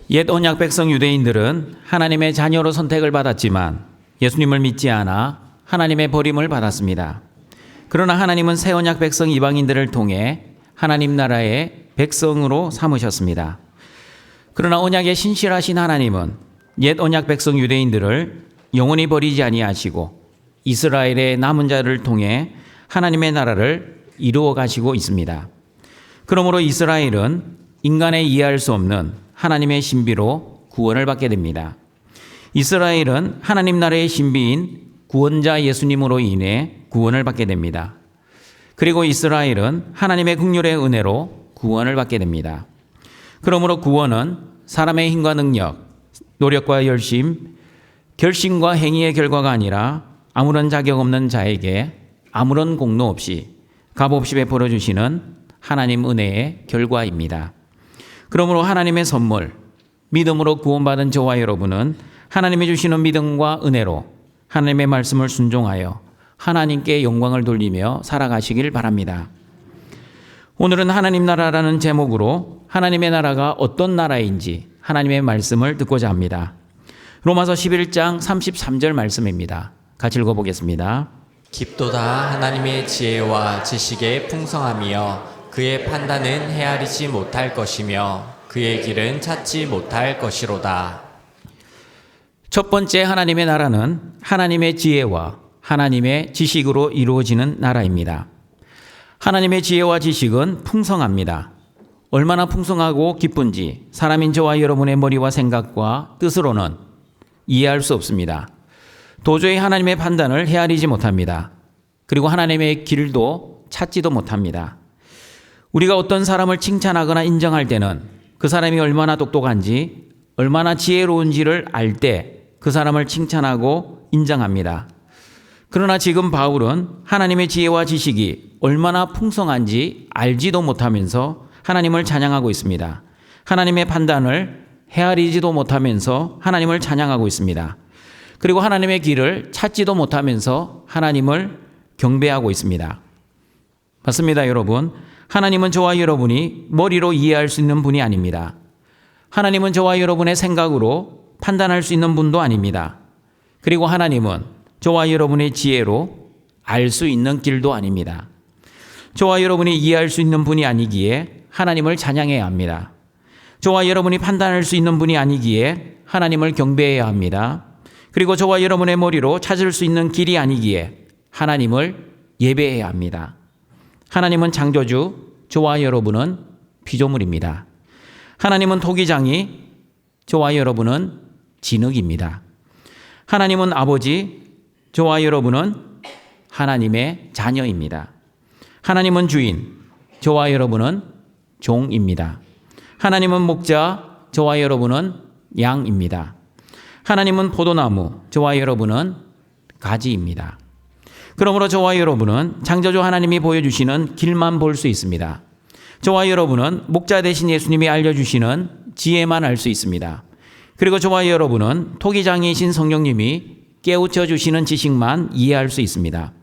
옛 언약 백성 유대인들은 하나님의 자녀로 선택을 받았지만 예수님을 믿지 않아 하나님의 버림을 받았습니다. 그러나 하나님은 새 언약 백성 이방인들을 통해 하나님 나라의 백성으로 삼으셨습니다. 그러나 언약의 신실하신 하나님은 옛 언약 백성 유대인들을 영원히 버리지 아니하시고 이스라엘의 남은 자를 통해 하나님의 나라를 이루어 가시고 있습니다. 그러므로 이스라엘은 인간의 이해할 수 없는 하나님의 신비로 구원을 받게 됩니다. 이스라엘은 하나님 나라의 신비인 구원자 예수님으로 인해 구원을 받게 됩니다. 그리고 이스라엘은 하나님의 긍휼의 은혜로 구원을 받게 됩니다. 그러므로 구원은 사람의 힘과 능력, 노력과 열심, 결심과 행위의 결과가 아니라 아무런 자격 없는 자에게 아무런 공로 없이 값없이 베풀어 주시는 하나님 은혜의 결과입니다. 그러므로 하나님의 선물, 믿음으로 구원받은 저와 여러분은 하나님이 주시는 믿음과 은혜로 하나님의 말씀을 순종하여 하나님께 영광을 돌리며 살아가시길 바랍니다. 오늘은 하나님 나라라는 제목으로 하나님의 나라가 어떤 나라인지 하나님의 말씀을 듣고자 합니다. 로마서 11장 33절 말씀입니다. 같이 읽어보겠습니다. 깊도다 하나님의 지혜와 지식의 풍성함이여 그의 판단은 헤아리지 못할 것이며 그의 길은 찾지 못할 것이로다. 첫 번째 하나님의 나라는 하나님의 지혜와 하나님의 지식으로 이루어지는 나라입니다. 하나님의 지혜와 지식은 풍성합니다. 얼마나 풍성하고 기쁜지 사람인 저와 여러분의 머리와 생각과 뜻으로는 이해할 수 없습니다. 도저히 하나님의 판단을 헤아리지 못합니다. 그리고 하나님의 길도 찾지도 못합니다. 우리가 어떤 사람을 칭찬하거나 인정할 때는 그 사람이 얼마나 똑똑한지, 얼마나 지혜로운지를 알 때 그 사람을 칭찬하고 인정합니다. 그러나 지금 바울은 하나님의 지혜와 지식이 얼마나 풍성한지 알지도 못하면서 하나님을 찬양하고 있습니다. 하나님의 판단을 헤아리지도 못하면서 하나님을 찬양하고 있습니다. 그리고 하나님의 길을 찾지도 못하면서 하나님을 경배하고 있습니다. 맞습니다, 여러분. 하나님은 저와 여러분이 머리로 이해할 수 있는 분이 아닙니다. 하나님은 저와 여러분의 생각으로 판단할 수 있는 분도 아닙니다. 그리고 하나님은 저와 여러분의 지혜로 알 수 있는 길도 아닙니다. 저와 여러분이 이해할 수 있는 분이 아니기에 하나님을 찬양해야 합니다. 저와 여러분이 판단할 수 있는 분이 아니기에 하나님을 경배해야 합니다. 그리고 저와 여러분의 머리로 찾을 수 있는 길이 아니기에 하나님을 예배해야 합니다. 하나님은 창조주, 저와 여러분은 피조물입니다. 하나님은 토기장이, 저와 여러분은 진흙입니다. 하나님은 아버지, 저와 여러분은 하나님의 자녀입니다. 하나님은 주인, 저와 여러분은 종입니다. 하나님은 목자, 저와 여러분은 양입니다. 하나님은 포도나무, 저와 여러분은 가지입니다. 그러므로 저와 여러분은 창조주 하나님이 보여주시는 길만 볼 수 있습니다. 저와 여러분은 목자 되신 예수님이 알려주시는 지혜만 알 수 있습니다. 그리고 저와 여러분은 토기장이신 성령님이 깨우쳐 주시는 지식만 이해할 수 있습니다.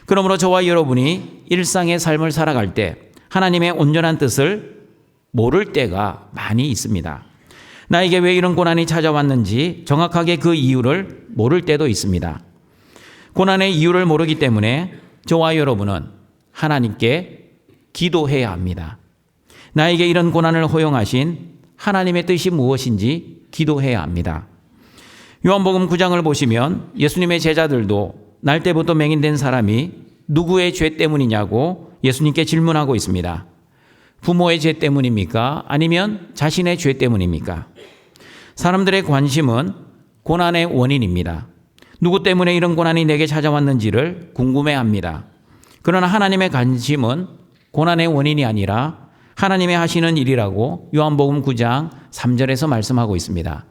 그러므로 저와 여러분이 일상의 삶을 살아갈 때 하나님의 온전한 뜻을 모를 때가 많이 있습니다. 나에게 왜 이런 고난이 찾아왔는지 정확하게 그 이유를 모를 때도 있습니다. 고난의 이유를 모르기 때문에 저와 여러분은 하나님께 기도해야 합니다. 나에게 이런 고난을 허용하신 하나님의 뜻이 무엇인지 기도해야 합니다. 요한복음 9장을 보시면 예수님의 제자들도 날 때부터 맹인된 사람이 누구의 죄 때문이냐고 예수님께 질문하고 있습니다. 부모의 죄 때문입니까? 아니면 자신의 죄 때문입니까? 사람들의 관심은 고난의 원인입니다. 누구 때문에 이런 고난이 내게 찾아왔는지를 궁금해합니다. 그러나 하나님의 관심은 고난의 원인이 아니라 하나님의 하시는 일이라고 요한복음 9장 3절에서 말씀하고 있습니다.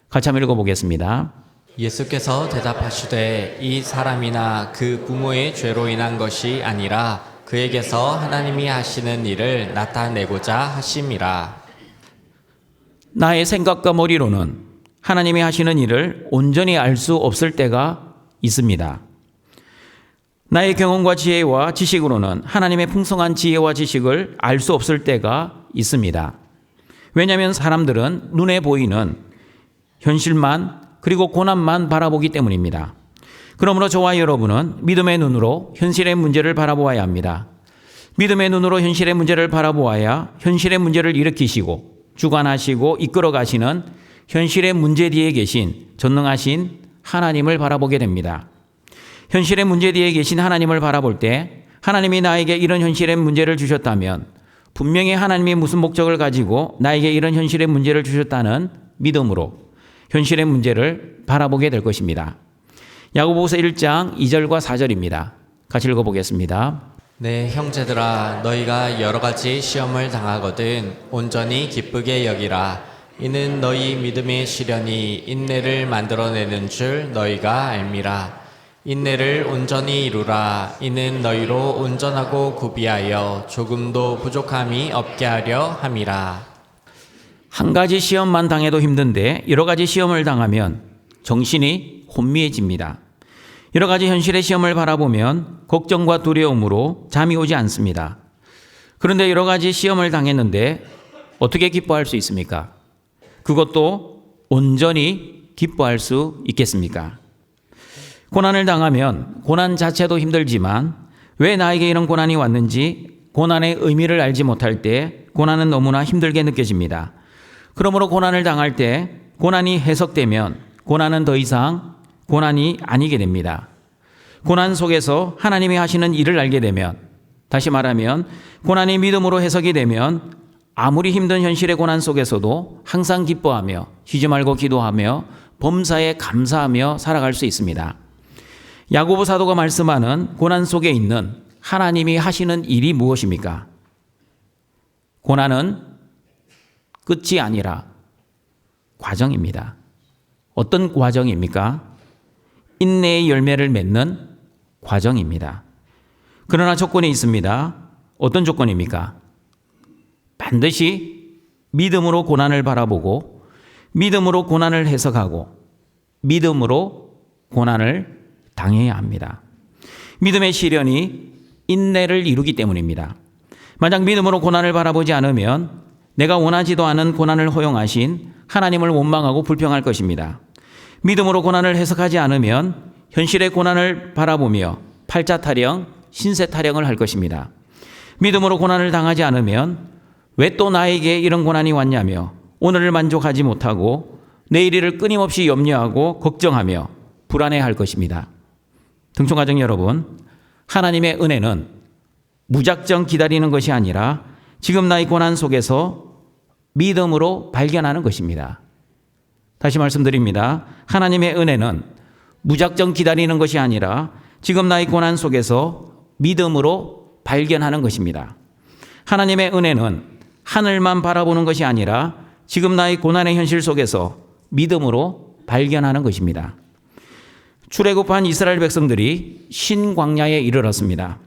같이 한번 읽어보겠습니다. 예수께서 대답하시되 이 사람이나 그 부모의 죄로 인한 것이 아니라 그에게서 하나님이 하시는 일을 나타내고자 하심이라. 나의 생각과 머리로는 하나님이 하시는 일을 온전히 알 수 없을 때가 있습니다. 나의 경험과 지혜와 지식으로는 하나님의 풍성한 지혜와 지식을 알 수 없을 때가 있습니다. 왜냐하면 사람들은 눈에 보이는 현실만 그리고 고난만 바라보기 때문입니다. 그러므로 저와 여러분은 믿음의 눈으로 현실의 문제를 바라보아야 합니다. 믿음의 눈으로 현실의 문제를 바라보아야 현실의 문제를 일으키시고 주관하시고 이끌어 가시는 현실의 문제 뒤에 계신 전능하신 하나님을 바라보게 됩니다. 현실의 문제 뒤에 계신 하나님을 바라볼 때 하나님이 나에게 이런 현실의 문제를 주셨다면 분명히 하나님이 무슨 목적을 가지고 나에게 이런 현실의 문제를 주셨다는 믿음으로 현실의 문제를 바라보게 될 것입니다. 야고보서 1장 2절과 4절입니다. 같이 읽어보겠습니다. 내 형제들아 너희가 여러 가지 시험을 당하거든 온전히 기쁘게 여기라. 이는 너희 믿음의 시련이 인내를 만들어내는 줄 너희가 알미라. 인내를 온전히 이루라. 이는 너희로 온전하고 구비하여 조금도 부족함이 없게 하려 함이라. 한 가지 시험만 당해도 힘든데 여러 가지 시험을 당하면 정신이 혼미해집니다. 여러 가지 현실의 시험을 바라보면 걱정과 두려움으로 잠이 오지 않습니다. 그런데 여러 가지 시험을 당했는데 어떻게 기뻐할 수 있습니까? 그것도 온전히 기뻐할 수 있겠습니까? 고난을 당하면 고난 자체도 힘들지만 왜 나에게 이런 고난이 왔는지 고난의 의미를 알지 못할 때 고난은 너무나 힘들게 느껴집니다. 그러므로 고난을 당할 때 고난이 해석되면 고난은 더 이상 고난이 아니게 됩니다. 고난 속에서 하나님이 하시는 일을 알게 되면, 다시 말하면 고난이 믿음으로 해석이 되면 아무리 힘든 현실의 고난 속에서도 항상 기뻐하며 쉬지 말고 기도하며 범사에 감사하며 살아갈 수 있습니다. 야고보 사도가 말씀하는 고난 속에 있는 하나님이 하시는 일이 무엇입니까? 고난은 끝이 아니라 과정입니다. 어떤 과정입니까? 인내의 열매를 맺는 과정입니다. 그러나 조건이 있습니다. 어떤 조건입니까? 반드시 믿음으로 고난을 바라보고 믿음으로 고난을 해석하고 믿음으로 고난을 당해야 합니다. 믿음의 시련이 인내를 이루기 때문입니다. 만약 믿음으로 고난을 바라보지 않으면 내가 원하지도 않은 고난을 허용하신 하나님을 원망하고 불평할 것입니다. 믿음으로 고난을 해석하지 않으면 현실의 고난을 바라보며 팔자 타령, 신세 타령을 할 것입니다. 믿음으로 고난을 당하지 않으면 왜 또 나에게 이런 고난이 왔냐며 오늘을 만족하지 못하고 내일 일을 끊임없이 염려하고 걱정하며 불안해할 것입니다. 등촌가정 여러분, 하나님의 은혜는 무작정 기다리는 것이 아니라 지금 나의 고난 속에서 믿음으로 발견하는 것입니다. 다시 말씀드립니다. 하나님의 은혜는 무작정 기다리는 것이 아니라 지금 나의 고난 속에서 믿음으로 발견하는 것입니다. 하나님의 은혜는 하늘만 바라보는 것이 아니라 지금 나의 고난의 현실 속에서 믿음으로 발견하는 것입니다. 출애굽한 이스라엘 백성들이 신광야에 이르렀습니다.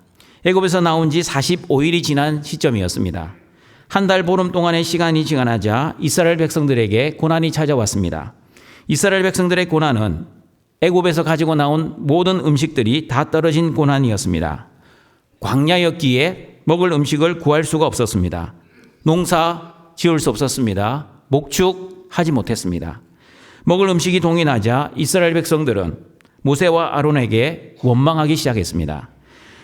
애굽에서 나온 지 45일이 지난 시점이었습니다. 한 달 보름 동안의 시간이 지나자 이스라엘 백성들에게 고난이 찾아왔습니다. 이스라엘 백성들의 고난은 애굽에서 가지고 나온 모든 음식들이 다 떨어진 고난이었습니다. 광야였기에 먹을 음식을 구할 수가 없었습니다. 농사 지을 수 없었습니다. 목축하지 못했습니다. 먹을 음식이 동이 나자 이스라엘 백성들은 모세와 아론에게 원망하기 시작했습니다.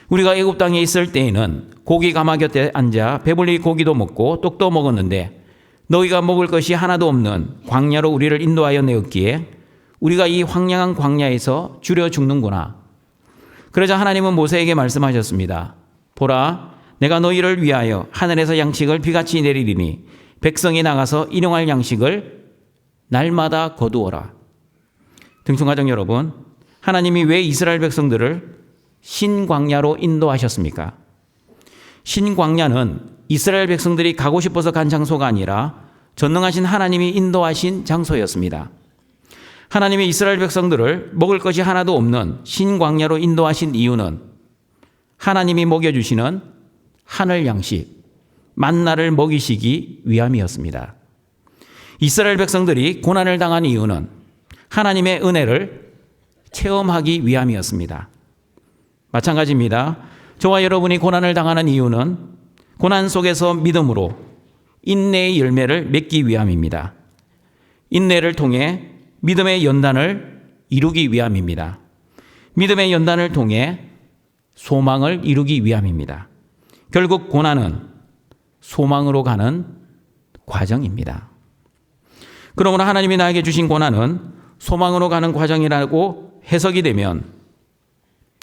우리가 애굽 땅에 있을 때에는 고기 가마 곁에 앉아 배불리 고기도 먹고 떡도 먹었는데 너희가 먹을 것이 하나도 없는 광야로 우리를 인도하여 내었기에 우리가 이 황량한 광야에서 주려 죽는구나. 그러자 하나님은 모세에게 말씀하셨습니다. 보라, 내가 너희를 위하여 하늘에서 양식을 비같이 내리리니 백성이 나가서 일용할 양식을 날마다 거두어라. 등촌가정 여러분, 하나님이 왜 이스라엘 백성들을 신광야로 인도하셨습니까? 신광야는 이스라엘 백성들이 가고 싶어서 간 장소가 아니라 전능하신 하나님이 인도하신 장소였습니다. 하나님이 이스라엘 백성들을 먹을 것이 하나도 없는 신광야로 인도하신 이유는 하나님이 먹여주시는 하늘 양식, 만나를 먹이시기 위함이었습니다. 이스라엘 백성들이 고난을 당한 이유는 하나님의 은혜를 체험하기 위함이었습니다. 마찬가지입니다. 저와 여러분이 고난을 당하는 이유는 고난 속에서 믿음으로 인내의 열매를 맺기 위함입니다. 인내를 통해 믿음의 연단을 이루기 위함입니다. 믿음의 연단을 통해 소망을 이루기 위함입니다. 결국 고난은 소망으로 가는 과정입니다. 그러므로 하나님이 나에게 주신 고난은 소망으로 가는 과정이라고 해석이 되면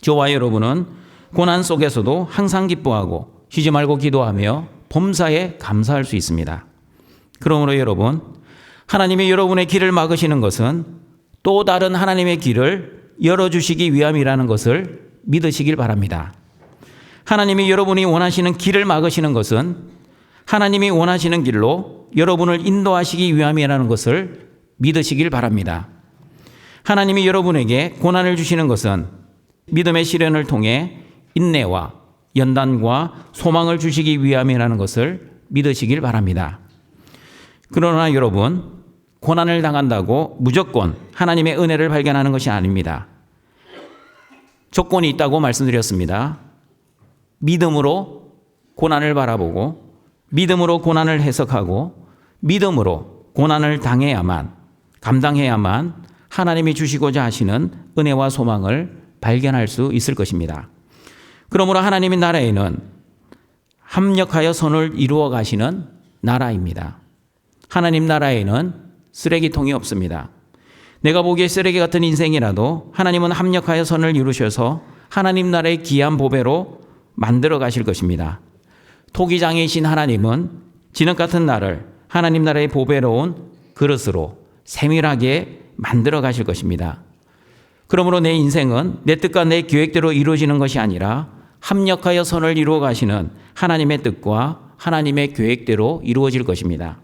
저와 여러분은 고난 속에서도 항상 기뻐하고 쉬지 말고 기도하며 범사에 감사할 수 있습니다. 그러므로 여러분, 하나님이 여러분의 길을 막으시는 것은 또 다른 하나님의 길을 열어주시기 위함이라는 것을 믿으시길 바랍니다. 하나님이 여러분이 원하시는 길을 막으시는 것은 하나님이 원하시는 길로 여러분을 인도하시기 위함이라는 것을 믿으시길 바랍니다. 하나님이 여러분에게 고난을 주시는 것은 믿음의 시련을 통해 인내와 연단과 소망을 주시기 위함이라는 것을 믿으시길 바랍니다. 그러나 여러분, 고난을 당한다고 무조건 하나님의 은혜를 발견하는 것이 아닙니다. 조건이 있다고 말씀드렸습니다. 믿음으로 고난을 바라보고 믿음으로 고난을 해석하고 믿음으로 고난을 당해야만, 감당해야만 하나님이 주시고자 하시는 은혜와 소망을 발견할 수 있을 것입니다. 그러므로 하나님의 나라에는 합력하여 선을 이루어 가시는 나라입니다. 하나님 나라에는 쓰레기통이 없습니다. 내가 보기에 쓰레기 같은 인생이라도 하나님은 합력하여 선을 이루셔서 하나님 나라의 귀한 보배로 만들어 가실 것입니다. 토기장이신 하나님은 진흙 같은 나를 하나님 나라의 보배로운 그릇으로 세밀하게 만들어 가실 것입니다. 그러므로 내 인생은 내 뜻과 내 계획대로 이루어지는 것이 아니라 합력하여 선을 이루어 가시는 하나님의 뜻과 하나님의 계획대로 이루어질 것입니다.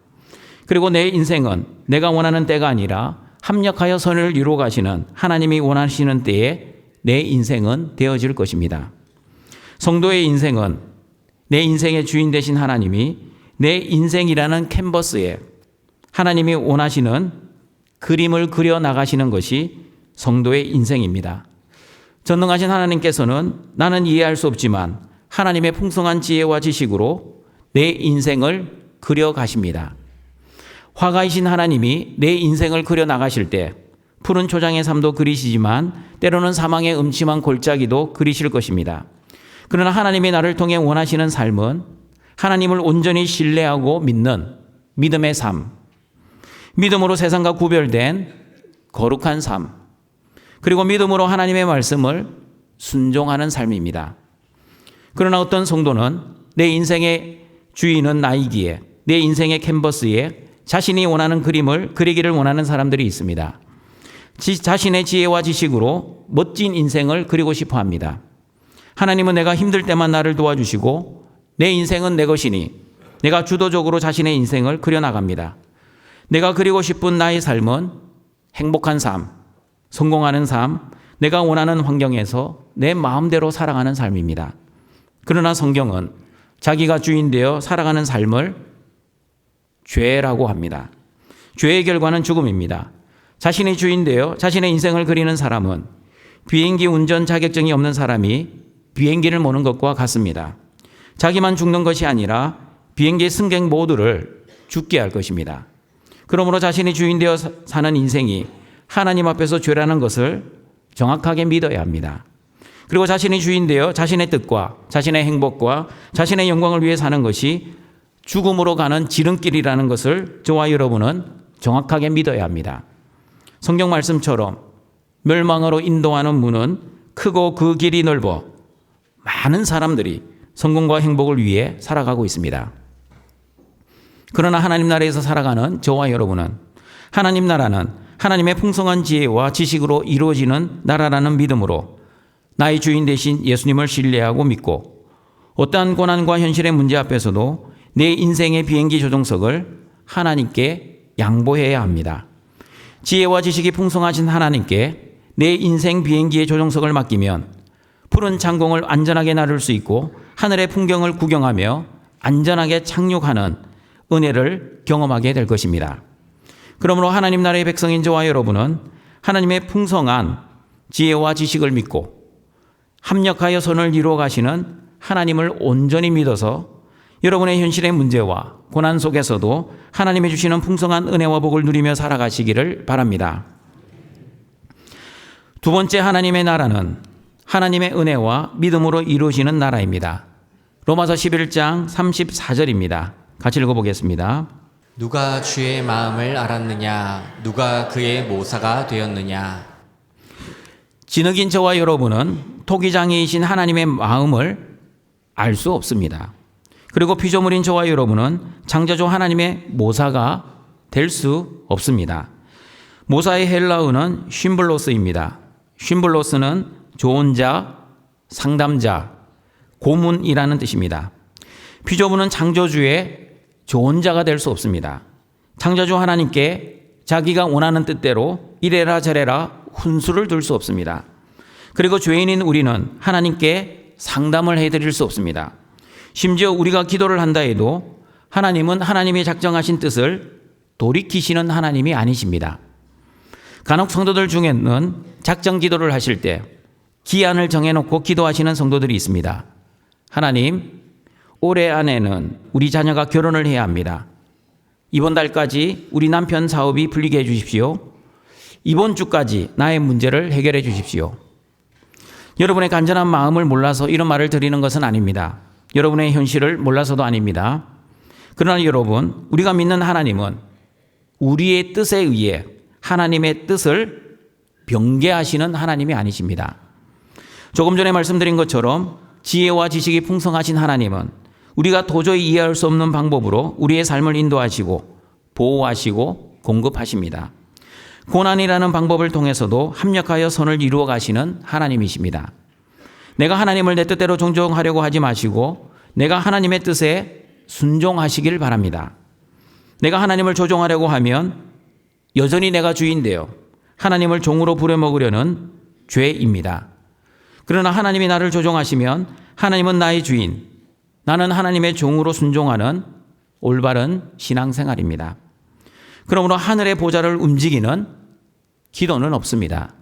그리고 내 인생은 내가 원하는 때가 아니라 합력하여 선을 이루어 가시는 하나님이 원하시는 때에 내 인생은 되어질 것입니다. 성도의 인생은 내 인생의 주인 되신 하나님이 내 인생이라는 캔버스에 하나님이 원하시는 그림을 그려 나가시는 것이 성도의 인생입니다. 전능하신 하나님께서는 나는 이해할 수 없지만 하나님의 풍성한 지혜와 지식으로 내 인생을 그려 가십니다. 화가이신 하나님이 내 인생을 그려 나가실 때 푸른 초장의 삶도 그리시지만 때로는 사망의 음침한 골짜기도 그리실 것입니다. 그러나 하나님이 나를 통해 원하시는 삶은 하나님을 온전히 신뢰하고 믿는 믿음의 삶, 믿음으로 세상과 구별된 거룩한 삶, 그리고 믿음으로 하나님의 말씀을 순종하는 삶입니다. 그러나 어떤 성도는 내 인생의 주인은 나이기에 내 인생의 캔버스에 자신이 원하는 그림을 그리기를 원하는 사람들이 있습니다. 자신의 지혜와 지식으로 멋진 인생을 그리고 싶어 합니다. 하나님은 내가 힘들 때만 나를 도와주시고 내 인생은 내 것이니 내가 주도적으로 자신의 인생을 그려나갑니다. 내가 그리고 싶은 나의 삶은 행복한 삶, 성공하는 삶, 내가 원하는 환경에서 내 마음대로 살아가는 삶입니다. 그러나 성경은 자기가 주인 되어 살아가는 삶을 죄라고 합니다. 죄의 결과는 죽음입니다. 자신이 주인 되어 자신의 인생을 그리는 사람은 비행기 운전 자격증이 없는 사람이 비행기를 모는 것과 같습니다. 자기만 죽는 것이 아니라 비행기 승객 모두를 죽게 할 것입니다. 그러므로 자신이 주인 되어 사는 인생이 하나님 앞에서 죄라는 것을 정확하게 믿어야 합니다. 그리고 자신이 주인 되어 자신의 뜻과 자신의 행복과 자신의 영광을 위해 사는 것이 죽음으로 가는 지름길이라는 것을 저와 여러분은 정확하게 믿어야 합니다. 성경 말씀처럼 멸망으로 인도하는 문은 크고 그 길이 넓어 많은 사람들이 성공과 행복을 위해 살아가고 있습니다. 그러나 하나님 나라에서 살아가는 저와 여러분은 하나님 나라는 하나님의 풍성한 지혜와 지식으로 이루어지는 나라라는 믿음으로 나의 주인 되신 예수님을 신뢰하고 믿고 어떠한 고난과 현실의 문제 앞에서도 내 인생의 비행기 조종석을 하나님께 양보해야 합니다. 지혜와 지식이 풍성하신 하나님께 내 인생 비행기의 조종석을 맡기면 푸른 창공을 안전하게 나를 수 있고 하늘의 풍경을 구경하며 안전하게 착륙하는 은혜를 경험하게 될 것입니다. 그러므로 하나님 나라의 백성인 저와 여러분은 하나님의 풍성한 지혜와 지식을 믿고 합력하여 선을 이루어 가시는 하나님을 온전히 믿어서 여러분의 현실의 문제와 고난 속에서도 하나님이 주시는 풍성한 은혜와 복을 누리며 살아가시기를 바랍니다. 두 번째 하나님의 나라는 하나님의 은혜와 믿음으로 이루어지는 나라입니다. 로마서 11장 34절입니다. 같이 읽어보겠습니다. 누가 주의 마음을 알았느냐? 누가 그의 모사가 되었느냐? 진흙인 저와 여러분은 토기장이이신 하나님의 마음을 알 수 없습니다. 그리고 피조물인 저와 여러분은 창조주 하나님의 모사가 될 수 없습니다. 모사의 헬라어는 쉼블로스입니다. 쉼블로스는 좋은 자, 상담자, 고문이라는 뜻입니다. 피조물은 창조주의 좋은 자가 될 수 없습니다. 창조주 하나님께 자기가 원하는 뜻대로 이래라 저래라 훈수를 둘 수 없습니다. 그리고 죄인인 우리는 하나님께 상담을 해드릴 수 없습니다. 심지어 우리가 기도를 한다 해도 하나님은 하나님이 작정하신 뜻을 돌이키시는 하나님이 아니십니다. 간혹 성도들 중에는 작정 기도를 하실 때 기한을 정해놓고 기도하시는 성도들이 있습니다. 하나님, 올해 안에는 우리 자녀가 결혼을 해야 합니다. 이번 달까지 우리 남편 사업이 풀리게 해주십시오. 이번 주까지 나의 문제를 해결해 주십시오. 여러분의 간절한 마음을 몰라서 이런 말을 드리는 것은 아닙니다. 여러분의 현실을 몰라서도 아닙니다. 그러나 여러분, 우리가 믿는 하나님은 우리의 뜻에 의해 하나님의 뜻을 변개하시는 하나님이 아니십니다. 조금 전에 말씀드린 것처럼 지혜와 지식이 풍성하신 하나님은 우리가 도저히 이해할 수 없는 방법으로 우리의 삶을 인도하시고 보호하시고 공급하십니다. 고난이라는 방법을 통해서도 합력하여 선을 이루어 가시는 하나님이십니다. 내가 하나님을 내 뜻대로 존중하려고 하지 마시고 내가 하나님의 뜻에 순종하시길 바랍니다. 내가 하나님을 조종하려고 하면 여전히 내가 주인되어 하나님을 종으로 부려먹으려는 죄입니다. 그러나 하나님이 나를 조종하시면 하나님은 나의 주인, 나는 하나님의 종으로 순종하는 올바른 신앙생활입니다. 그러므로 하늘의 보좌를 움직이는 기도는 없습니다.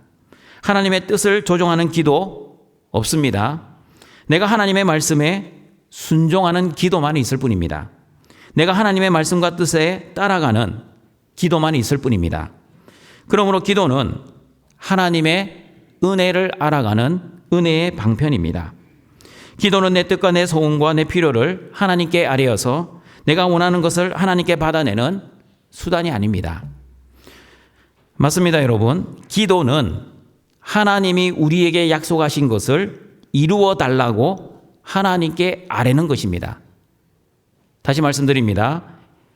하나님의 뜻을 조종하는 기도 없습니다. 내가 하나님의 말씀에 순종하는 기도만 있을 뿐입니다. 내가 하나님의 말씀과 뜻에 따라가는 기도만 있을 뿐입니다. 그러므로 기도는 하나님의 은혜를 알아가는 은혜의 방편입니다. 기도는 내 뜻과 내 소원과 내 필요를 하나님께 아뢰어서 내가 원하는 것을 하나님께 받아내는 수단이 아닙니다. 맞습니다, 여러분. 기도는 하나님이 우리에게 약속하신 것을 이루어 달라고 하나님께 아뢰는 것입니다. 다시 말씀드립니다.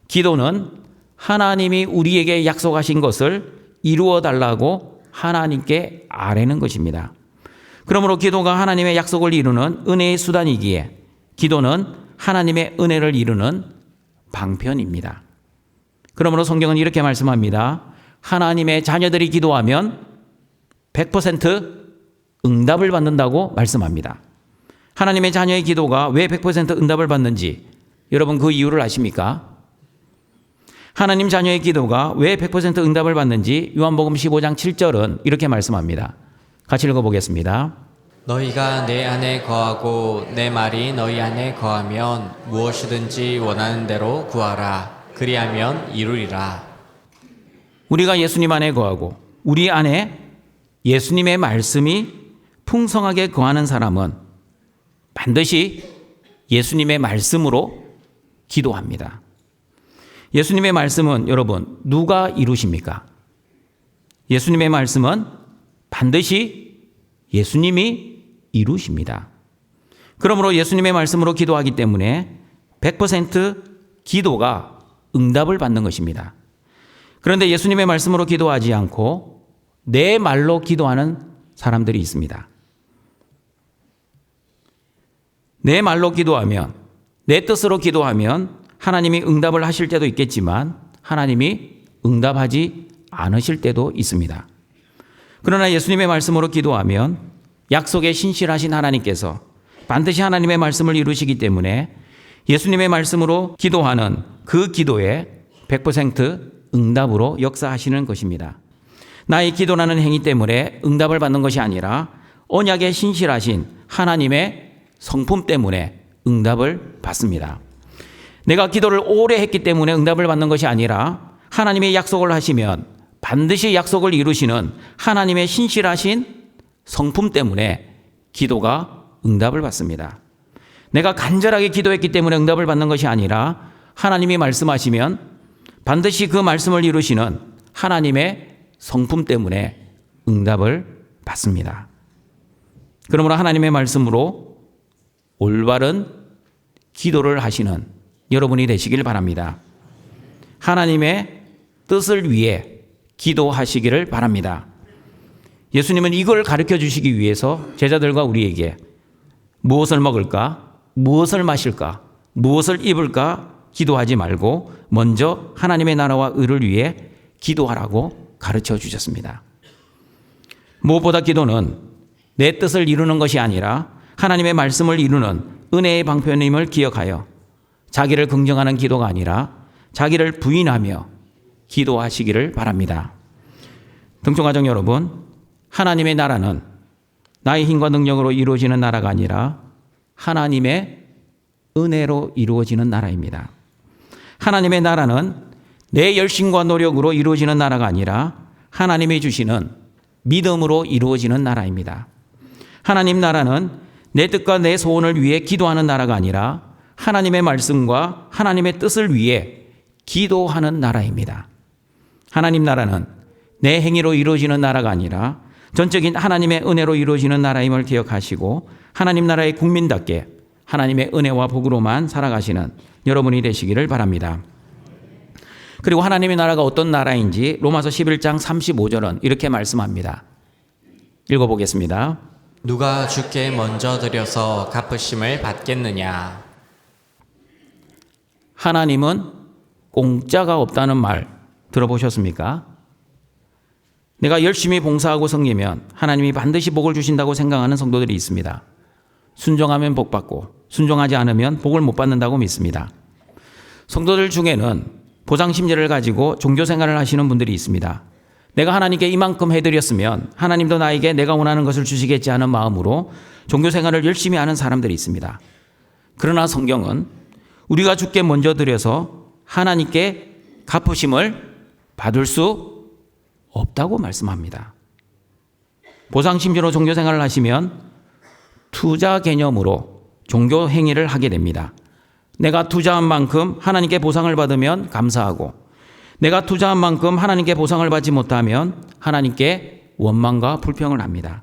기도는 하나님이 우리에게 약속하신 것을 이루어 달라고 하나님께 아뢰는 것입니다. 그러므로 기도가 하나님의 약속을 이루는 은혜의 수단이기에 기도는 하나님의 은혜를 이루는 방편입니다. 그러므로 성경은 이렇게 말씀합니다. 하나님의 자녀들이 기도하면 100% 응답을 받는다고 말씀합니다. 하나님의 자녀의 기도가 왜 100% 응답을 받는지 여러분 그 이유를 아십니까? 하나님 자녀의 기도가 왜 100% 응답을 받는지 요한복음 15장 7절은 이렇게 말씀합니다. 같이 읽어보겠습니다. 너희가 내 안에 거하고 내 말이 너희 안에 거하면 무엇이든지 원하는 대로 구하라. 그리하면 이루리라. 우리가 예수님 안에 거하고 우리 안에 예수님의 말씀이 풍성하게 거하는 사람은 반드시 예수님의 말씀으로 기도합니다. 예수님의 말씀은 여러분 누가 이루십니까? 예수님의 말씀은 반드시 예수님이 이루십니다. 그러므로 예수님의 말씀으로 기도하기 때문에 100% 기도가 응답을 받는 것입니다. 그런데 예수님의 말씀으로 기도하지 않고 내 말로 기도하는 사람들이 있습니다. 내 말로 기도하면, 내 뜻으로 기도하면 하나님이 응답을 하실 때도 있겠지만 하나님이 응답하지 않으실 때도 있습니다. 그러나 예수님의 말씀으로 기도하면 약속에 신실하신 하나님께서 반드시 하나님의 말씀을 이루시기 때문에 예수님의 말씀으로 기도하는 그 기도에 100% 응답으로 역사하시는 것입니다. 나의 기도라는 행위 때문에 응답을 받는 것이 아니라 언약에 신실하신 하나님의 성품 때문에 응답을 받습니다. 내가 기도를 오래 했기 때문에 응답을 받는 것이 아니라 하나님이 약속을 하시면 반드시 약속을 이루시는 하나님의 신실하신 성품 때문에 기도가 응답을 받습니다. 내가 간절하게 기도했기 때문에 응답을 받는 것이 아니라 하나님이 말씀하시면 반드시 그 말씀을 이루시는 하나님의 성품 때문에 응답을 받습니다. 그러므로 하나님의 말씀으로 올바른 기도를 하시는 여러분이 되시길 바랍니다. 하나님의 뜻을 위해 기도하시기를 바랍니다. 예수님은 이걸 가르쳐 주시기 위해서 제자들과 우리에게 무엇을 먹을까, 무엇을 마실까, 무엇을 입을까 기도하지 말고 먼저 하나님의 나라와 의를 위해 기도하라고 가르쳐 주셨습니다. 무엇보다 기도는 내 뜻을 이루는 것이 아니라 하나님의 말씀을 이루는 은혜의 방편임을 기억하여 자기를 긍정하는 기도가 아니라 자기를 부인하며 기도하시기를 바랍니다. 등촌가족 여러분, 하나님의 나라는 나의 힘과 능력으로 이루어지는 나라가 아니라 하나님의 은혜로 이루어지는 나라입니다. 하나님의 나라는 내 열심과 노력으로 이루어지는 나라가 아니라 하나님이 주시는 믿음으로 이루어지는 나라입니다. 하나님 나라는 내 뜻과 내 소원을 위해 기도하는 나라가 아니라 하나님의 말씀과 하나님의 뜻을 위해 기도하는 나라입니다. 하나님 나라는 내 행위로 이루어지는 나라가 아니라 전적인 하나님의 은혜로 이루어지는 나라임을 기억하시고 하나님 나라의 국민답게 하나님의 은혜와 복으로만 살아가시는 여러분이 되시기를 바랍니다. 그리고 하나님의 나라가 어떤 나라인지 로마서 11장 35절은 이렇게 말씀합니다. 읽어보겠습니다. 누가 주께 먼저 드려서 갚으심을 받겠느냐. 하나님은 공짜가 없다는 말 들어보셨습니까? 내가 열심히 봉사하고 섬기면 하나님이 반드시 복을 주신다고 생각하는 성도들이 있습니다. 순종하면 복 받고 순종하지 않으면 복을 못 받는다고 믿습니다. 성도들 중에는 보상 심리를 가지고 종교 생활을 하시는 분들이 있습니다. 내가 하나님께 이만큼 해드렸으면 하나님도 나에게 내가 원하는 것을 주시겠지 하는 마음으로 종교 생활을 열심히 하는 사람들이 있습니다. 그러나 성경은 우리가 주께 먼저 드려서 하나님께 갚으심을 받을 수 없다고 말씀합니다. 보상 심리로 종교 생활을 하시면 투자 개념으로 종교 행위를 하게 됩니다. 내가 투자한 만큼 하나님께 보상을 받으면 감사하고 내가 투자한 만큼 하나님께 보상을 받지 못하면 하나님께 원망과 불평을 합니다.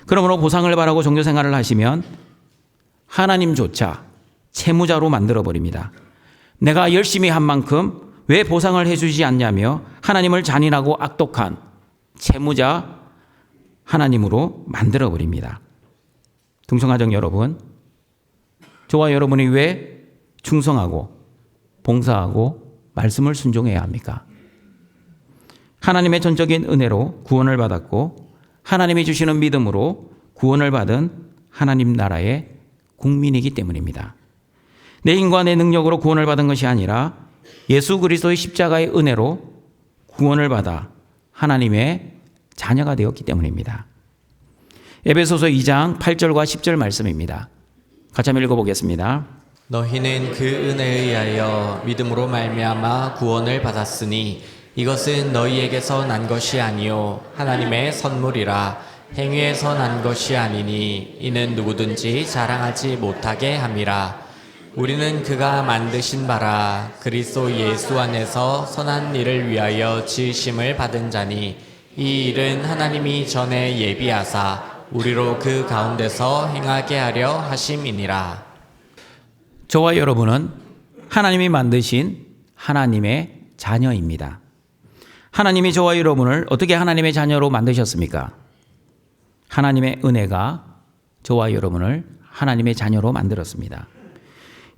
그러므로 보상을 바라고 종교 생활을 하시면 하나님조차 채무자로 만들어버립니다. 내가 열심히 한 만큼 왜 보상을 해주지 않냐며 하나님을 잔인하고 악독한 채무자 하나님으로 만들어버립니다. 등성가정 여러분, 저와 여러분이 왜 충성하고 봉사하고 말씀을 순종해야 합니까? 하나님의 전적인 은혜로 구원을 받았고 하나님이 주시는 믿음으로 구원을 받은 하나님 나라의 국민이기 때문입니다. 내 힘과 내 능력으로 구원을 받은 것이 아니라 예수 그리스도의 십자가의 은혜로 구원을 받아 하나님의 자녀가 되었기 때문입니다. 에베소서 2장 8절과 10절 말씀입니다. 같이 한번 읽어보겠습니다. 너희는 그 은혜에 의하여 믿음으로 말미암아 구원을 받았으니 이것은 너희에게서 난 것이 아니요 하나님의 선물이라. 행위에서 난 것이 아니니 이는 누구든지 자랑하지 못하게 함이라. 우리는 그가 만드신 바라 그리스도 예수 안에서 선한 일을 위하여 지으심을 받은 자니 이 일은 하나님이 전에 예비하사 우리로 그 가운데서 행하게 하려 하심이니라. 저와 여러분은 하나님이 만드신 하나님의 자녀입니다. 하나님이 저와 여러분을 어떻게 하나님의 자녀로 만드셨습니까? 하나님의 은혜가 저와 여러분을 하나님의 자녀로 만들었습니다.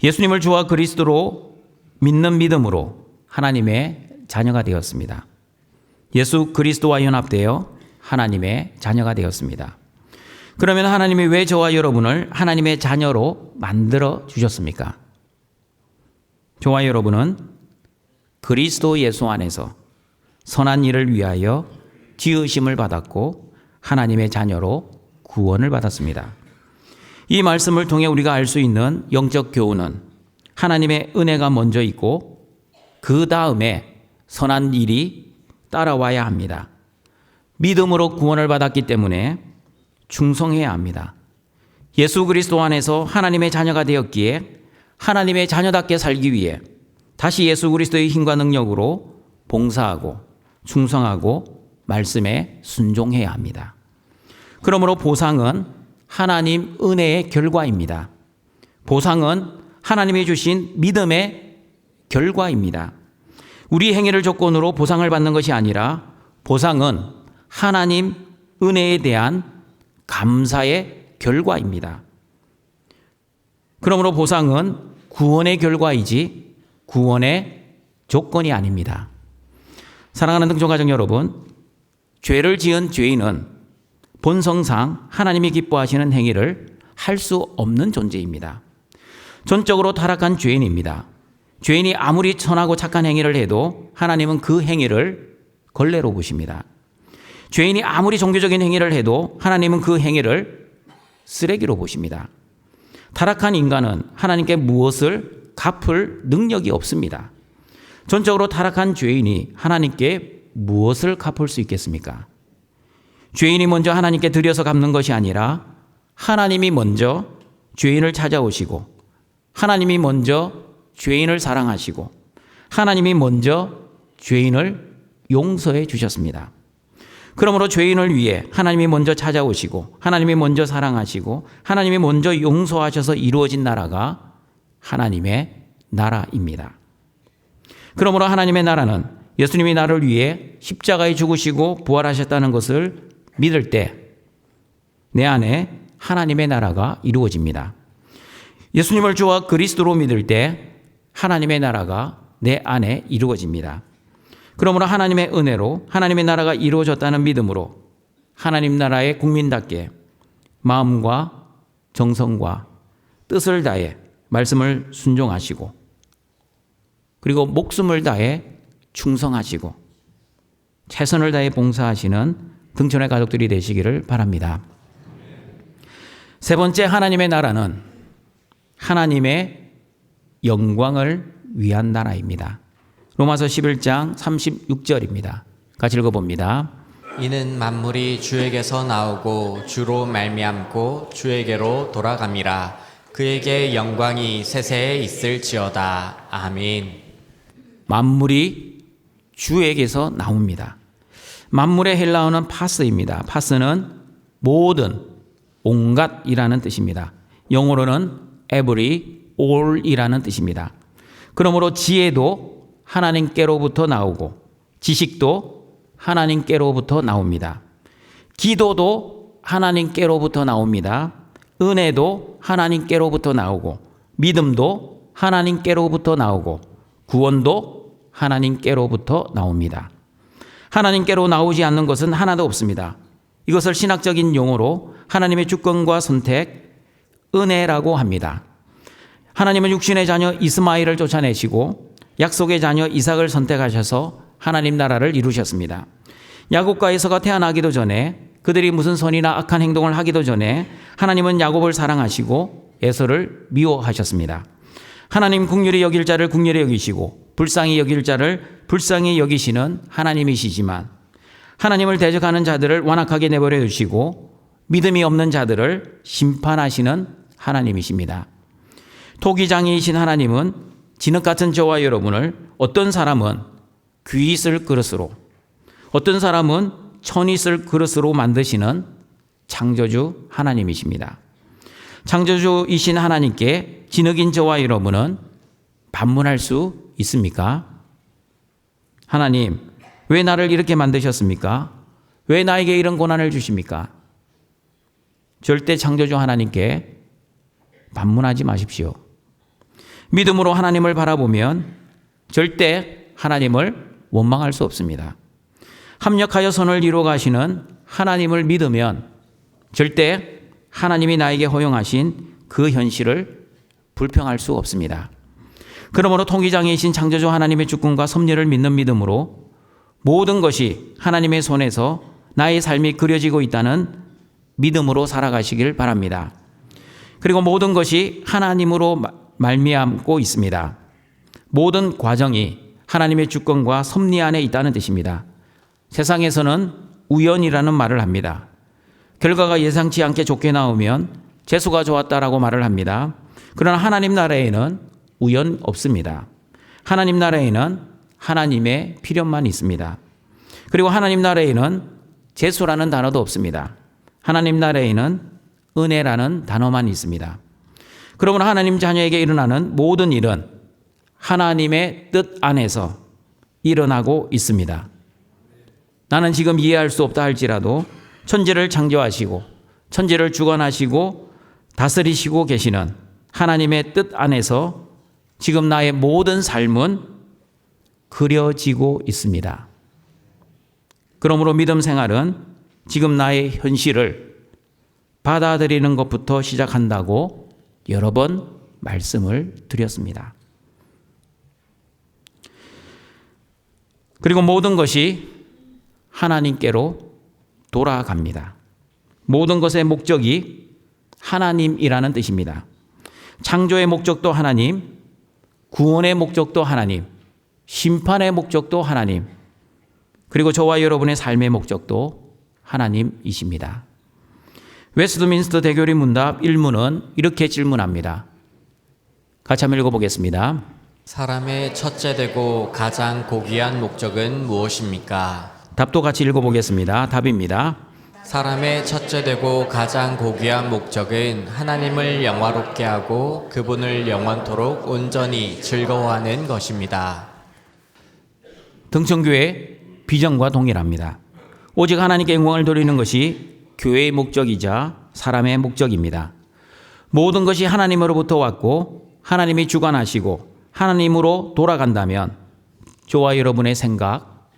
예수님을 주와 그리스도로 믿는 믿음으로 하나님의 자녀가 되었습니다. 예수 그리스도와 연합되어 하나님의 자녀가 되었습니다. 그러면 하나님이 왜 저와 여러분을 하나님의 자녀로 만들어 주셨습니까? 저와 여러분은 그리스도 예수 안에서 선한 일을 위하여 지으심을 받았고 하나님의 자녀로 구원을 받았습니다. 이 말씀을 통해 우리가 알 수 있는 영적 교훈은 하나님의 은혜가 먼저 있고 그 다음에 선한 일이 따라와야 합니다. 믿음으로 구원을 받았기 때문에 충성해야 합니다. 예수 그리스도 안에서 하나님의 자녀가 되었기에 하나님의 자녀답게 살기 위해 다시 예수 그리스도의 힘과 능력으로 봉사하고 충성하고 말씀에 순종해야 합니다. 그러므로 보상은 하나님 은혜의 결과입니다. 보상은 하나님이 주신 믿음의 결과입니다. 우리 행위를 조건으로 보상을 받는 것이 아니라 보상은 하나님 은혜에 대한 감사의 결과입니다. 그러므로 보상은 구원의 결과이지 구원의 조건이 아닙니다. 사랑하는 등촌가족 여러분, 죄를 지은 죄인은 본성상 하나님이 기뻐하시는 행위를 할 수 없는 존재입니다. 전적으로 타락한 죄인입니다. 죄인이 아무리 선하고 착한 행위를 해도 하나님은 그 행위를 걸레로 보십니다. 죄인이 아무리 종교적인 행위를 해도 하나님은 그 행위를 쓰레기로 보십니다. 타락한 인간은 하나님께 무엇을 갚을 능력이 없습니다. 전적으로 타락한 죄인이 하나님께 무엇을 갚을 수 있겠습니까? 죄인이 먼저 하나님께 드려서 갚는 것이 아니라 하나님이 먼저 죄인을 찾아오시고 하나님이 먼저 죄인을 사랑하시고 하나님이 먼저 죄인을 용서해 주셨습니다. 그러므로 죄인을 위해 하나님이 먼저 찾아오시고 하나님이 먼저 사랑하시고 하나님이 먼저 용서하셔서 이루어진 나라가 하나님의 나라입니다. 그러므로 하나님의 나라는 예수님이 나를 위해 십자가에 죽으시고 부활하셨다는 것을 믿을 때 내 안에 하나님의 나라가 이루어집니다. 예수님을 주와 그리스도로 믿을 때 하나님의 나라가 내 안에 이루어집니다. 그러므로 하나님의 은혜로 하나님의 나라가 이루어졌다는 믿음으로 하나님 나라의 국민답게 마음과 정성과 뜻을 다해 말씀을 순종하시고 그리고 목숨을 다해 충성하시고 최선을 다해 봉사하시는 등촌의 가족들이 되시기를 바랍니다. 세 번째, 하나님의 나라는 하나님의 영광을 위한 나라입니다. 로마서 11장 36절입니다. 같이 읽어봅니다. 이는 만물이 주에게서 나오고 주로 말미암고 주에게로 돌아감이라. 그에게 영광이 세세에 있을지어다. 아멘. 만물이 주에게서 나옵니다. 만물의 헬라어는 파스입니다. 파스는 모든, 온갖이라는 뜻입니다. 영어로는 every, all이라는 뜻입니다. 그러므로 지혜도 하나님께로부터 나오고 지식도 하나님께로부터 나옵니다. 기도도 하나님께로부터 나옵니다. 은혜도 하나님께로부터 나오고 믿음도 하나님께로부터 나오고 구원도 하나님께로부터 나옵니다. 하나님께로 나오지 않는 것은 하나도 없습니다. 이것을 신학적인 용어로 하나님의 주권과 선택, 은혜라고 합니다. 하나님은 육신의 자녀 이스마엘을 쫓아내시고 약속의 자녀 이삭을 선택하셔서 하나님 나라를 이루셨습니다. 야곱과 에서가 태어나기도 전에 그들이 무슨 선이나 악한 행동을 하기도 전에 하나님은 야곱을 사랑하시고 에서를 미워하셨습니다. 하나님 긍휼히 여길 자를 긍휼히 여기시고 불쌍히 여길 자를 불쌍히 여기시는 하나님이시지만 하나님을 대적하는 자들을 완악하게 내버려 두시고 믿음이 없는 자들을 심판하시는 하나님이십니다. 토기장이이신 하나님은 진흙 같은 저와 여러분을 어떤 사람은 귀 있을 그릇으로 어떤 사람은 천이 있을 그릇으로 만드시는 창조주 하나님이십니다. 창조주이신 하나님께 진흙인 저와 여러분은 반문할 수 있습니까? 하나님, 왜 나를 이렇게 만드셨습니까? 왜 나에게 이런 고난을 주십니까? 절대 창조주 하나님께 반문하지 마십시오. 믿음으로 하나님을 바라보면 절대 하나님을 원망할 수 없습니다. 합력하여 선을 이루어 가시는 하나님을 믿으면 절대 하나님이 나에게 허용하신 그 현실을 불평할 수 없습니다. 그러므로 통기장이신 창조주 하나님의 주권과 섭리를 믿는 믿음으로 모든 것이 하나님의 손에서 나의 삶이 그려지고 있다는 믿음으로 살아가시길 바랍니다. 그리고 모든 것이 하나님으로 말미암고 있습니다. 모든 과정이 하나님의 주권과 섭리 안에 있다는 뜻입니다. 세상에서는 우연이라는 말을 합니다. 결과가 예상치 않게 좋게 나오면 재수가 좋았다라고 말을 합니다. 그러나 하나님 나라에는 우연 없습니다. 하나님 나라에는 하나님의 필요만 있습니다. 그리고 하나님 나라에는 재수라는 단어도 없습니다. 하나님 나라에는 은혜라는 단어만 있습니다. 그러므로 하나님 자녀에게 일어나는 모든 일은 하나님의 뜻 안에서 일어나고 있습니다. 나는 지금 이해할 수 없다 할지라도 천지를 창조하시고 천지를 주관하시고 다스리시고 계시는 하나님의 뜻 안에서 지금 나의 모든 삶은 그려지고 있습니다. 그러므로 믿음 생활은 지금 나의 현실을 받아들이는 것부터 시작한다고 여러 번 말씀을 드렸습니다. 그리고 모든 것이 하나님께로 돌아갑니다. 모든 것의 목적이 하나님이라는 뜻입니다. 창조의 목적도 하나님, 구원의 목적도 하나님, 심판의 목적도 하나님, 그리고 저와 여러분의 삶의 목적도 하나님이십니다. 웨스트민스터 대교리 문답 1문은 이렇게 질문합니다. 같이 한번 읽어보겠습니다. 사람의 첫째 되고 가장 고귀한 목적은 무엇입니까? 답도 같이 읽어보겠습니다. 답입니다. 사람의 첫째 되고 가장 고귀한 목적은 하나님을 영화롭게 하고 그분을 영원토록 온전히 즐거워하는 것입니다. 등천교회 비전과 동일합니다. 오직 하나님께 영광을 돌리는 것이 교회의 목적이자 사람의 목적입니다. 모든 것이 하나님으로부터 왔고 하나님이 주관하시고 하나님으로 돌아간다면 저와 여러분의 생각,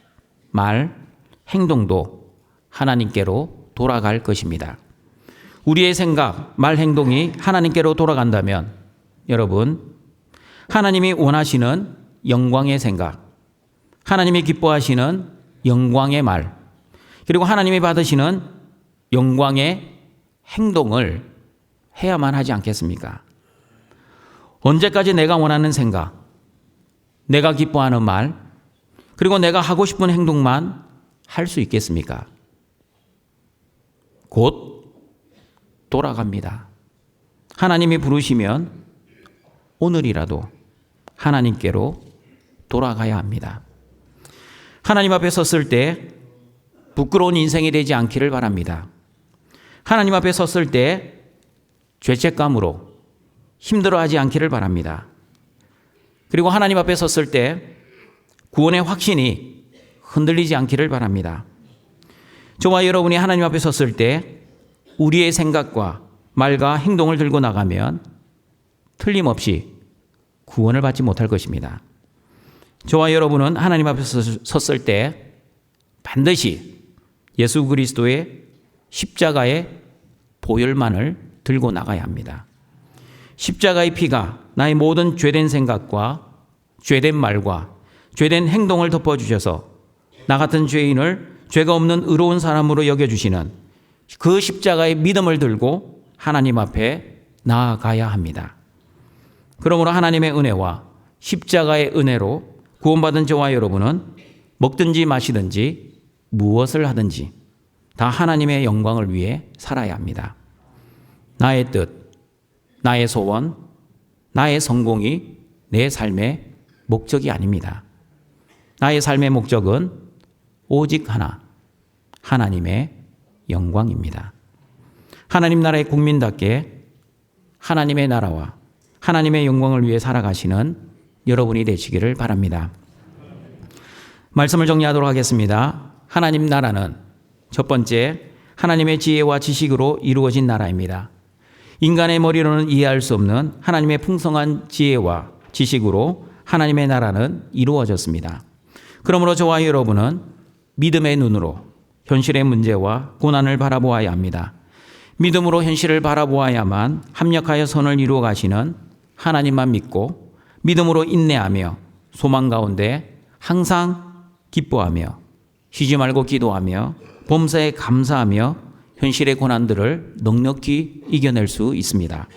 말, 행동도 하나님께로 돌아갈 것입니다. 우리의 생각, 말, 행동이 하나님께로 돌아간다면 여러분, 하나님이 원하시는 영광의 생각, 하나님이 기뻐하시는 영광의 말, 그리고 하나님이 받으시는 영광의 행동을 해야만 하지 않겠습니까? 언제까지 내가 원하는 생각, 내가 기뻐하는 말, 그리고 내가 하고 싶은 행동만 할 수 있겠습니까? 곧 돌아갑니다. 하나님이 부르시면 오늘이라도 하나님께로 돌아가야 합니다. 하나님 앞에 섰을 때 부끄러운 인생이 되지 않기를 바랍니다. 하나님 앞에 섰을 때 죄책감으로 힘들어하지 않기를 바랍니다. 그리고 하나님 앞에 섰을 때 구원의 확신이 흔들리지 않기를 바랍니다. 저와 여러분이 하나님 앞에 섰을 때 우리의 생각과 말과 행동을 들고 나가면 틀림없이 구원을 받지 못할 것입니다. 저와 여러분은 하나님 앞에 섰을 때 반드시 예수 그리스도의 십자가의 보혈만을 들고 나가야 합니다. 십자가의 피가 나의 모든 죄된 생각과 죄된 말과 죄된 행동을 덮어주셔서 나 같은 죄인을 죄가 없는 의로운 사람으로 여겨주시는 그 십자가의 믿음을 들고 하나님 앞에 나아가야 합니다. 그러므로 하나님의 은혜와 십자가의 은혜로 구원받은 저와 여러분은 먹든지 마시든지 무엇을 하든지 다 하나님의 영광을 위해 살아야 합니다. 나의 뜻, 나의 소원, 나의 성공이 내 삶의 목적이 아닙니다. 나의 삶의 목적은 오직 하나, 하나님의 영광입니다. 하나님 나라의 국민답게 하나님의 나라와 하나님의 영광을 위해 살아가시는 여러분이 되시기를 바랍니다. 말씀을 정리하도록 하겠습니다. 하나님 나라는 첫 번째, 하나님의 지혜와 지식으로 이루어진 나라입니다. 인간의 머리로는 이해할 수 없는 하나님의 풍성한 지혜와 지식으로 하나님의 나라는 이루어졌습니다. 그러므로 저와 여러분은 믿음의 눈으로 현실의 문제와 고난을 바라보아야 합니다. 믿음으로 현실을 바라보아야만 합력하여 선을 이루어 가시는 하나님만 믿고 믿음으로 인내하며 소망 가운데 항상 기뻐하며 쉬지 말고 기도하며 범사에 감사하며 현실의 고난들을 넉넉히 이겨낼 수 있습니다.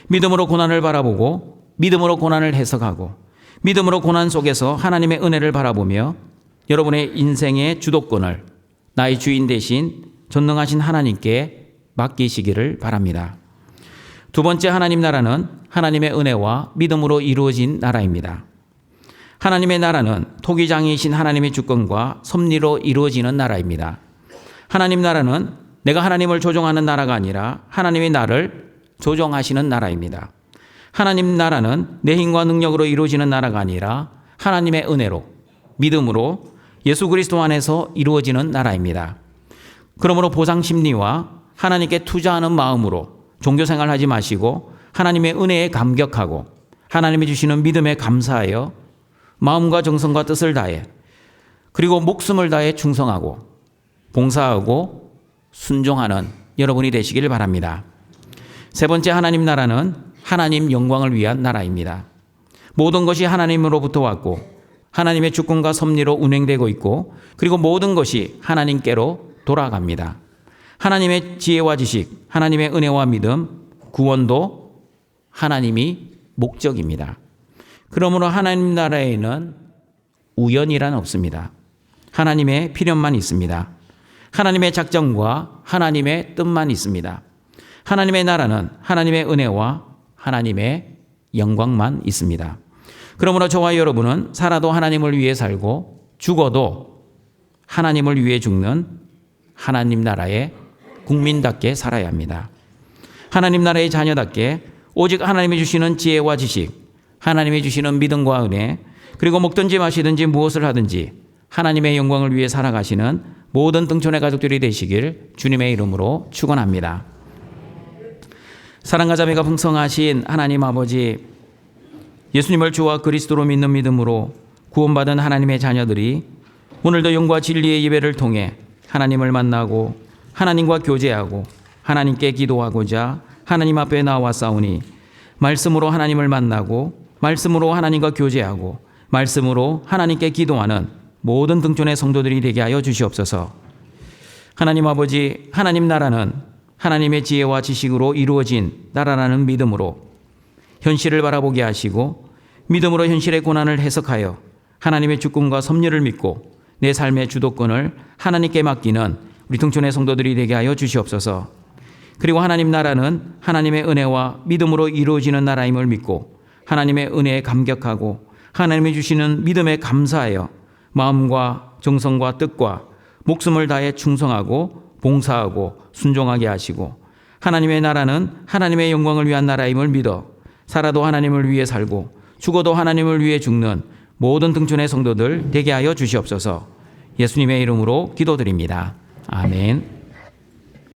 믿음으로 고난을 바라보고 믿음으로 고난을 해석하고 믿음으로 고난 속에서 하나님의 은혜를 바라보며 여러분의 인생의 주도권을 나의 주인 대신 전능하신 하나님께 맡기시기를 바랍니다. 두 번째 하나님 나라는 하나님의 은혜와 믿음으로 이루어진 나라입니다. 하나님의 나라는 토기장이신 하나님의 주권과 섭리로 이루어지는 나라입니다. 하나님 나라는 내가 하나님을 조종하는 나라가 아니라 하나님이 나를 조종하시는 나라입니다. 하나님 나라는 내 힘과 능력으로 이루어지는 나라가 아니라 하나님의 은혜로, 믿음으로 예수 그리스도 안에서 이루어지는 나라입니다. 그러므로 보상 심리와 하나님께 투자하는 마음으로 종교생활 하지 마시고 하나님의 은혜에 감격하고 하나님이 주시는 믿음에 감사하여 마음과 정성과 뜻을 다해 그리고 목숨을 다해 충성하고 봉사하고 순종하는 여러분이 되시길 바랍니다. 세 번째 하나님 나라는 하나님 영광을 위한 나라입니다. 모든 것이 하나님으로부터 왔고 하나님의 주권과 섭리로 운행되고 있고 그리고 모든 것이 하나님께로 돌아갑니다. 하나님의 지혜와 지식, 하나님의 은혜와 믿음, 구원도 하나님이 목적입니다. 그러므로 하나님 나라에는 우연이란 없습니다. 하나님의 필연만 있습니다. 하나님의 작정과 하나님의 뜻만 있습니다. 하나님의 나라는 하나님의 은혜와 하나님의 영광만 있습니다. 그러므로 저와 여러분은 살아도 하나님을 위해 살고 죽어도 하나님을 위해 죽는 하나님 나라의 국민답게 살아야 합니다. 하나님 나라의 자녀답게 오직 하나님이 주시는 지혜와 지식, 하나님이 주시는 믿음과 은혜, 그리고 먹든지 마시든지 무엇을 하든지 하나님의 영광을 위해 살아가시는 모든 등촌의 가족들이 되시길 주님의 이름으로 축원합니다. 사랑과 자비가 풍성하신 하나님 아버지, 예수님을 주와 그리스도로 믿는 믿음으로 구원받은 하나님의 자녀들이 오늘도 영과 진리의 예배를 통해 하나님을 만나고 하나님과 교제하고 하나님께 기도하고자 하나님 앞에 나와 싸우니 말씀으로 하나님을 만나고 말씀으로 하나님과 교제하고 말씀으로 하나님께 기도하는 모든 등촌의 성도들이 되게 하여 주시옵소서. 하나님 아버지, 하나님 나라는 하나님의 지혜와 지식으로 이루어진 나라라는 믿음으로 현실을 바라보게 하시고 믿음으로 현실의 고난을 해석하여 하나님의 주권과 섭리를 믿고 내 삶의 주도권을 하나님께 맡기는 우리 등촌의 성도들이 되게 하여 주시옵소서. 그리고 하나님 나라는 하나님의 은혜와 믿음으로 이루어지는 나라임을 믿고 하나님의 은혜에 감격하고 하나님이 주시는 믿음에 감사하여 마음과 정성과 뜻과 목숨을 다해 충성하고 봉사하고 순종하게 하시고 하나님의 나라는 하나님의 영광을 위한 나라임을 믿어 살아도 하나님을 위해 살고 죽어도 하나님을 위해 죽는 모든 등촌의 성도들 되게 하여 주시옵소서. 예수님의 이름으로 기도드립니다. 아멘.